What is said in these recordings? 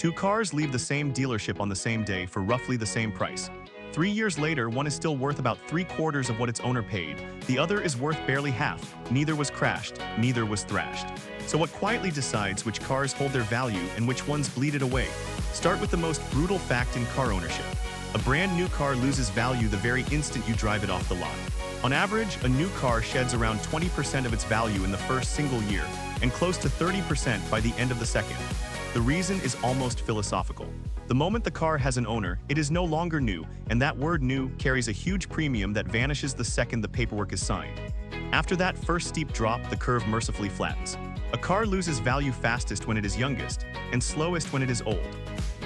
Two cars leave the same dealership on the same day for roughly the same price. 3 years later, one is still worth about 3/4 of what its owner paid, the other is worth barely half. Neither was crashed, neither was thrashed. So what quietly decides which cars hold their value and which ones bleed it away? Start with the most brutal fact in car ownership. A brand new car loses value the very instant you drive it off the lot. On average, a new car sheds around 20% of its value in the first single year, and close to 30% by the end of the second. The reason is almost philosophical. The moment the car has an owner, it is no longer new, and that word new carries a huge premium that vanishes the second the paperwork is signed. After that first steep drop, the curve mercifully flattens. A car loses value fastest when it is youngest, and slowest when it is old.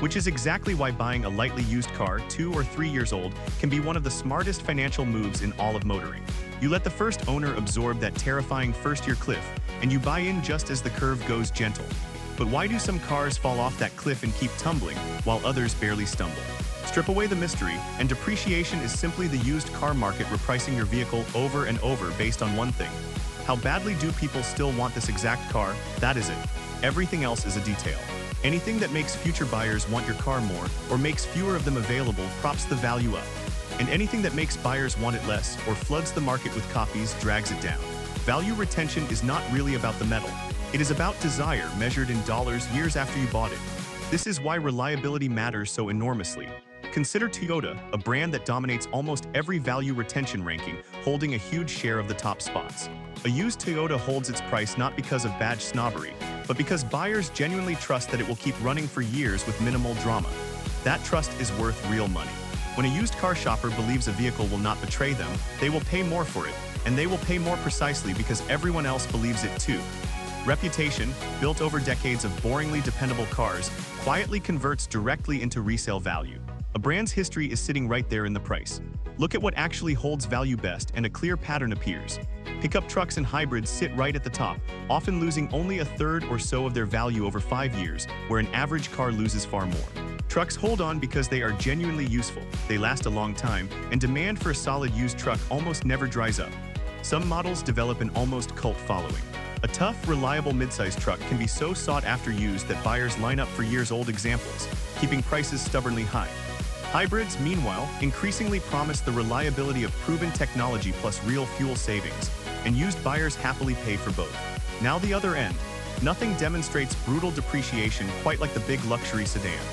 Which is exactly why buying a lightly used car 2 or 3 years old can be one of the smartest financial moves in all of motoring. You let the first owner absorb that terrifying first-year cliff, and you buy in just as the curve goes gentle. But why do some cars fall off that cliff and keep tumbling, while others barely stumble? Strip away the mystery, and depreciation is simply the used car market repricing your vehicle over and over based on one thing. How badly do people still want this exact car? That is it. Everything else is a detail. Anything that makes future buyers want your car more, or makes fewer of them available, props the value up. And anything that makes buyers want it less, or floods the market with copies, drags it down. Value retention is not really about the metal. It is about desire measured in dollars years after you bought it. This is why reliability matters so enormously. Consider Toyota, a brand that dominates almost every value retention ranking, holding a huge share of the top spots. A used Toyota holds its price not because of badge snobbery, but because buyers genuinely trust that it will keep running for years with minimal drama. That trust is worth real money. When a used car shopper believes a vehicle will not betray them, they will pay more for it, and they will pay more precisely because everyone else believes it too. Reputation, built over decades of boringly dependable cars, quietly converts directly into resale value. A brand's history is sitting right there in the price. Look at what actually holds value best, and a clear pattern appears. Pickup trucks and hybrids sit right at the top, often losing only a third or so of their value over 5 years, where an average car loses far more. Trucks hold on because they are genuinely useful, they last a long time, and demand for a solid used truck almost never dries up. Some models develop an almost cult following. A tough, reliable midsize truck can be so sought after used that buyers line up for years-old examples, keeping prices stubbornly high. Hybrids, meanwhile, increasingly promise the reliability of proven technology plus real fuel savings, and used buyers happily pay for both. Now the other end. Nothing demonstrates brutal depreciation quite like the big luxury sedan.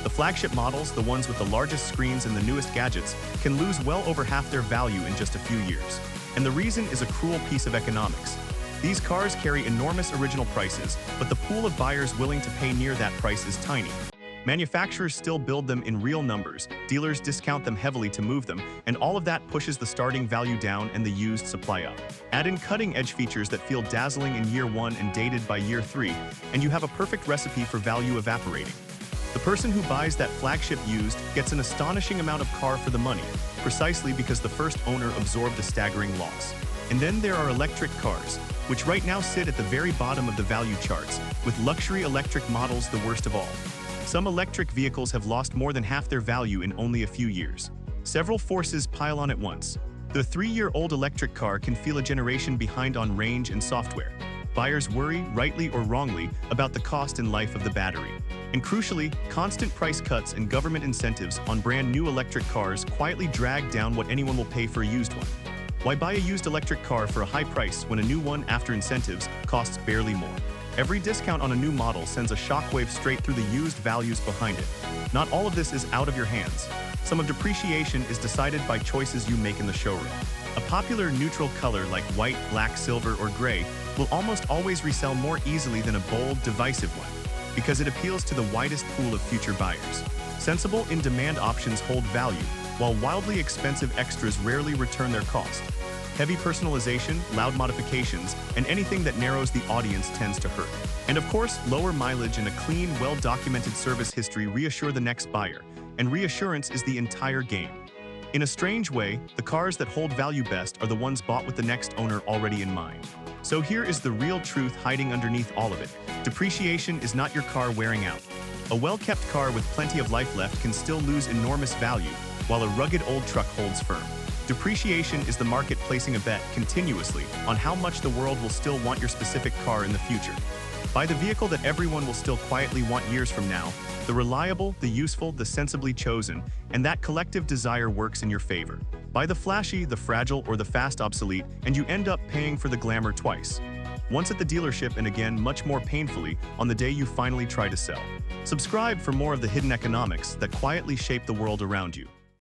The flagship models, the ones with the largest screens and the newest gadgets, can lose well over half their value in just a few years. And the reason is a cruel piece of economics. These cars carry enormous original prices, but the pool of buyers willing to pay near that price is tiny. Manufacturers still build them in real numbers, dealers discount them heavily to move them, and all of that pushes the starting value down and the used supply up. Add in cutting-edge features that feel dazzling in year 1 and dated by year 3, and you have a perfect recipe for value evaporating. The person who buys that flagship used gets an astonishing amount of car for the money, precisely because the first owner absorbed a staggering loss. And then there are electric cars, which right now sit at the very bottom of the value charts, with luxury electric models the worst of all. Some electric vehicles have lost more than half their value in only a few years. Several forces pile on at once. The 3-year-old electric car can feel a generation behind on range and software. Buyers worry, rightly or wrongly, about the cost and life of the battery. And crucially, constant price cuts and government incentives on brand new electric cars quietly drag down what anyone will pay for a used one. Why buy a used electric car for a high price when a new one, after incentives, costs barely more? Every discount on a new model sends a shockwave straight through the used values behind it. Not all of this is out of your hands. Some of depreciation is decided by choices you make in the showroom. A popular neutral color like white, black, silver, or gray will almost always resell more easily than a bold, divisive one, because it appeals to the widest pool of future buyers. Sensible, in-demand options hold value, while wildly expensive extras rarely return their cost. Heavy personalization, loud modifications, and anything that narrows the audience tends to hurt. And of course, lower mileage and a clean, well-documented service history reassure the next buyer, and reassurance is the entire game. In a strange way, the cars that hold value best are the ones bought with the next owner already in mind. So here is the real truth hiding underneath all of it. Depreciation is not your car wearing out. A well-kept car with plenty of life left can still lose enormous value, while a rugged old truck holds firm. Depreciation is the market placing a bet continuously on how much the world will still want your specific car in the future. Buy the vehicle that everyone will still quietly want years from now, the reliable, the useful, the sensibly chosen, and that collective desire works in your favor. Buy the flashy, the fragile, or the fast obsolete, and you end up paying for the glamour twice. Once at the dealership and again much more painfully on the day you finally try to sell. Subscribe for more of the hidden economics that quietly shape the world around you.